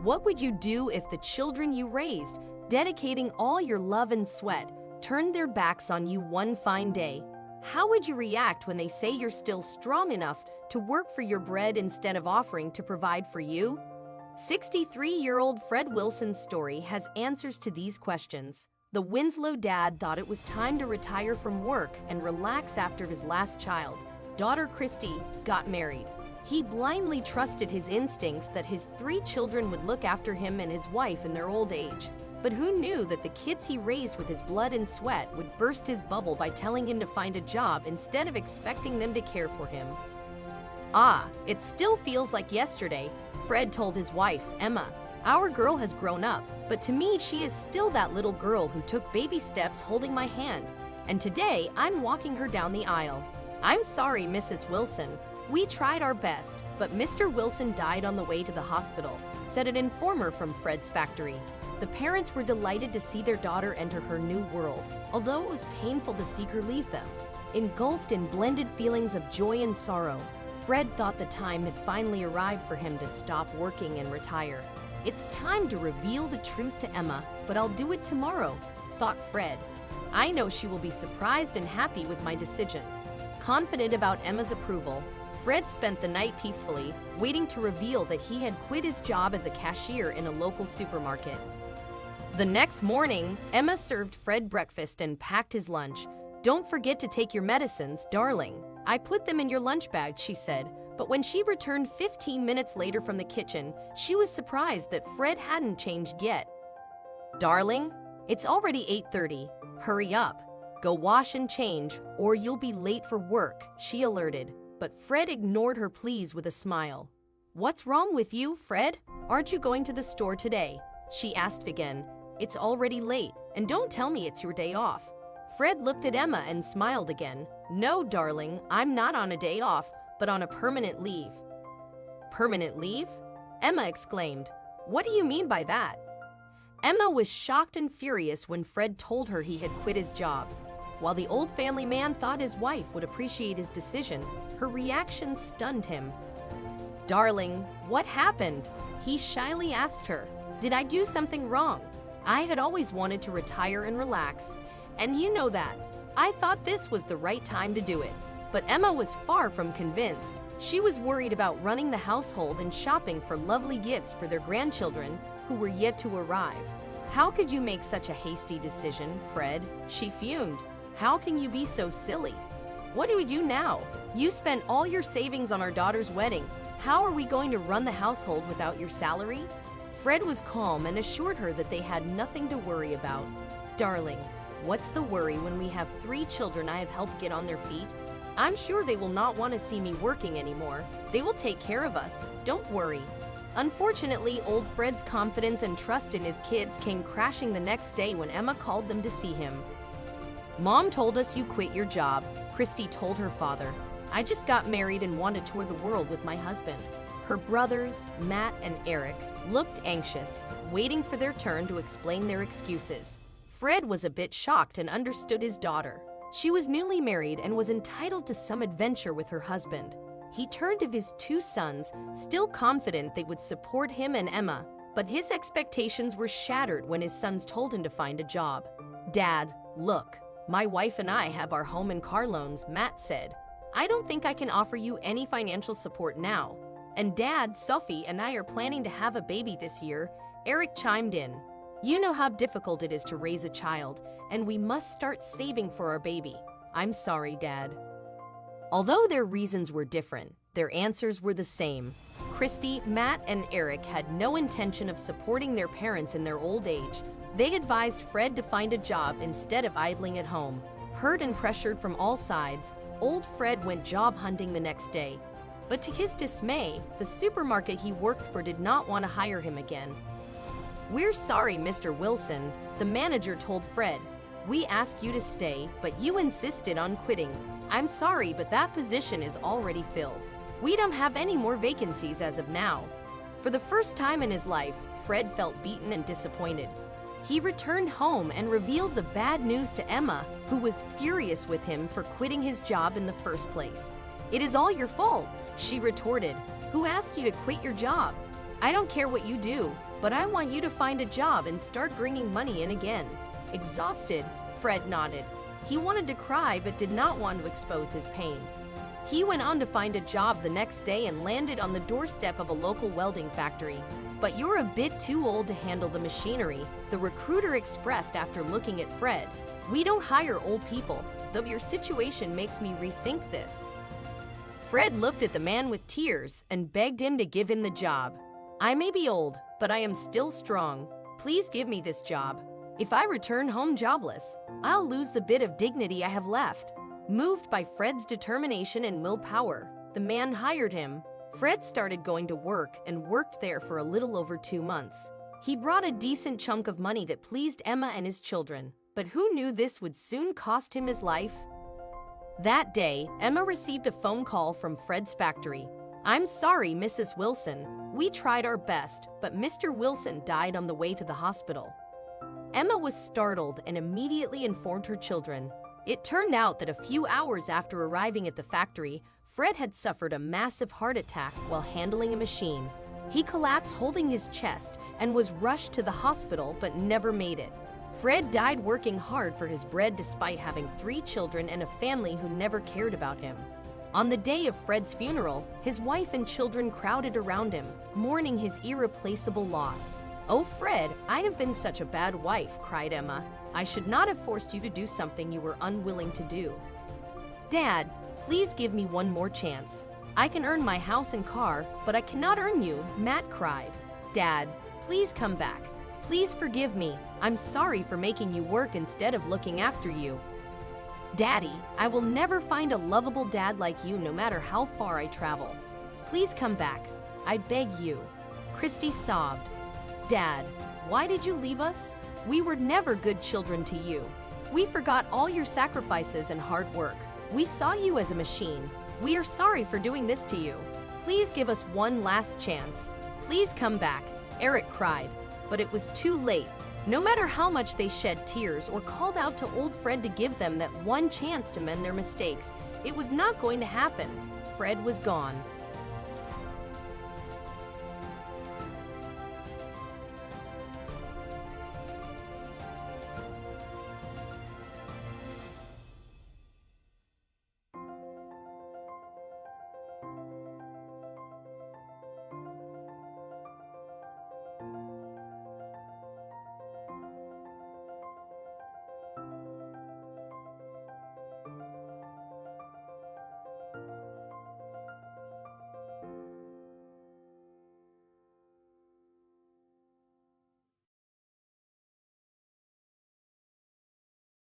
What would you do if the children you raised, dedicating all your love and sweat, turned their backs on you one fine day? How would you react when they say you're still strong enough to work for your bread instead of offering to provide for you? 63-year-old Fred Wilson's story has answers to these questions. The Winslow dad thought it was time to retire from work and relax after his last child, daughter Christy, got married. He blindly trusted his instincts that his 3 children would look after him and his wife in their old age. But who knew that the kids he raised with his blood and sweat would burst his bubble by telling him to find a job instead of expecting them to care for him? "Ah, it still feels like yesterday," Fred told his wife, Emma. "Our girl has grown up, but to me she is still that little girl who took baby steps holding my hand. And today I'm walking her down the aisle. I'm sorry, Mrs. Wilson. We tried our best, but Mr. Wilson died on the way to the hospital," said an informer from Fred's factory. The parents were delighted to see their daughter enter her new world, although it was painful to see her leave them. Engulfed in blended feelings of joy and sorrow, Fred thought the time had finally arrived for him to stop working and retire. "It's time to reveal the truth to Emma, but I'll do it tomorrow," thought Fred. "I know she will be surprised and happy with my decision." Confident about Emma's approval, Fred spent the night peacefully, waiting to reveal that he had quit his job as a cashier in a local supermarket. The next morning, Emma served Fred breakfast and packed his lunch. "Don't forget to take your medicines, darling. I put them in your lunch bag," she said. But when she returned 15 minutes later from the kitchen, she was surprised that Fred hadn't changed yet. "Darling, it's already 8:30. Hurry up. Go wash and change, or you'll be late for work," she alerted. But Fred ignored her pleas with a smile. "What's wrong with you, Fred? Aren't you going to the store today?" she asked again. "It's already late, and don't tell me it's your day off." Fred looked at Emma and smiled again. "No, darling, I'm not on a day off, but on a permanent leave." "Permanent leave?" Emma exclaimed. "What do you mean by that?" Emma was shocked and furious when Fred told her he had quit his job. While the old family man thought his wife would appreciate his decision, her reaction stunned him. "Darling, what happened?" he shyly asked her. "Did I do something wrong? I had always wanted to retire and relax, and you know that. I thought this was the right time to do it." But Emma was far from convinced. She was worried about running the household and shopping for lovely gifts for their grandchildren who were yet to arrive. "How could you make such a hasty decision, Fred?" she fumed. "How can you be so silly? What do we do now? You spent all your savings on our daughter's wedding. How are we going to run the household without your salary?" Fred was calm and assured her that they had nothing to worry about. "Darling, what's the worry when we have 3 children I have helped get on their feet? I'm sure they will not want to see me working anymore. They will take care of us. Don't worry." Unfortunately, old Fred's confidence and trust in his kids came crashing the next day when Emma called them to see him. "Mom told us you quit your job," Christy told her father. "I just got married and want to tour the world with my husband." Her brothers, Matt and Eric, looked anxious, waiting for their turn to explain their excuses. Fred was a bit shocked and understood his daughter. She was newly married and was entitled to some adventure with her husband. He turned to his 2 sons, still confident they would support him and Emma, but his expectations were shattered when his sons told him to find a job. "Dad, look, my wife and I have our home and car loans," Matt said. "I don't think I can offer you any financial support now. And Dad, Sophie and I are planning to have a baby this year," Eric chimed in. "You know how difficult it is to raise a child, and we must start saving for our baby." "I'm sorry, Dad." Although their reasons were different, their answers were the same. Christy, Matt, and Eric had no intention of supporting their parents in their old age. They advised Fred to find a job instead of idling at home. Hurt and pressured from all sides, old Fred went job hunting the next day. But to his dismay, the supermarket he worked for did not want to hire him again. "We're sorry, Mr. Wilson," the manager told Fred. "We asked you to stay, but you insisted on quitting. I'm sorry, but that position is already filled. We don't have any more vacancies as of now." For the first time in his life, Fred felt beaten and disappointed. He returned home and revealed the bad news to Emma, who was furious with him for quitting his job in the first place. "It is all your fault," she retorted. "Who asked you to quit your job? I don't care what you do, but I want you to find a job and start bringing money in again. Exhausted, Fred nodded. He wanted to cry but did not want to expose his pain. He went on to find a job the next day and landed on the doorstep of a local welding factory. But you're a bit too old to handle the machinery, the recruiter expressed after looking at Fred. We don't hire old people, though your situation makes me rethink this. Fred looked at the man with tears and begged him to give him the job. I may be old, but I am still strong. Please give me this job. If I return home jobless, I'll lose the bit of dignity I have left. Moved by Fred's determination and willpower, the man hired him. Fred started going to work and worked there for a little over 2 months. He brought a decent chunk of money that pleased Emma and his children, but who knew this would soon cost him his life? That day, Emma received a phone call from Fred's factory. I'm sorry, Mrs. Wilson. We tried our best, but Mr. Wilson died on the way to the hospital. Emma was startled and immediately informed her children. It turned out that a few hours after arriving at the factory, Fred had suffered a massive heart attack while handling a machine. He collapsed holding his chest and was rushed to the hospital but never made it. Fred died working hard for his bread despite having 3 children and a family who never cared about him. On the day of Fred's funeral, his wife and children crowded around him, mourning his irreplaceable loss. "Oh, Fred, I have been such a bad wife," cried Emma. "I should not have forced you to do something you were unwilling to do." "Dad, please give me one more chance. I can earn my house and car, but I cannot earn you," Matt cried. "Dad, please come back. Please forgive me. I'm sorry for making you work instead of looking after you." "Daddy, I will never find a lovable dad like you no matter how far I travel. Please come back. I beg you." Christy sobbed. "Dad, why did you leave us? We were never good children to you. We forgot all your sacrifices and hard work. We saw you as a machine. We are sorry for doing this to you. Please give us one last chance. Please come back," Eric cried. But it was too late. No matter how much they shed tears or called out to old Fred to give them that one chance to mend their mistakes, it was not going to happen. Fred was gone.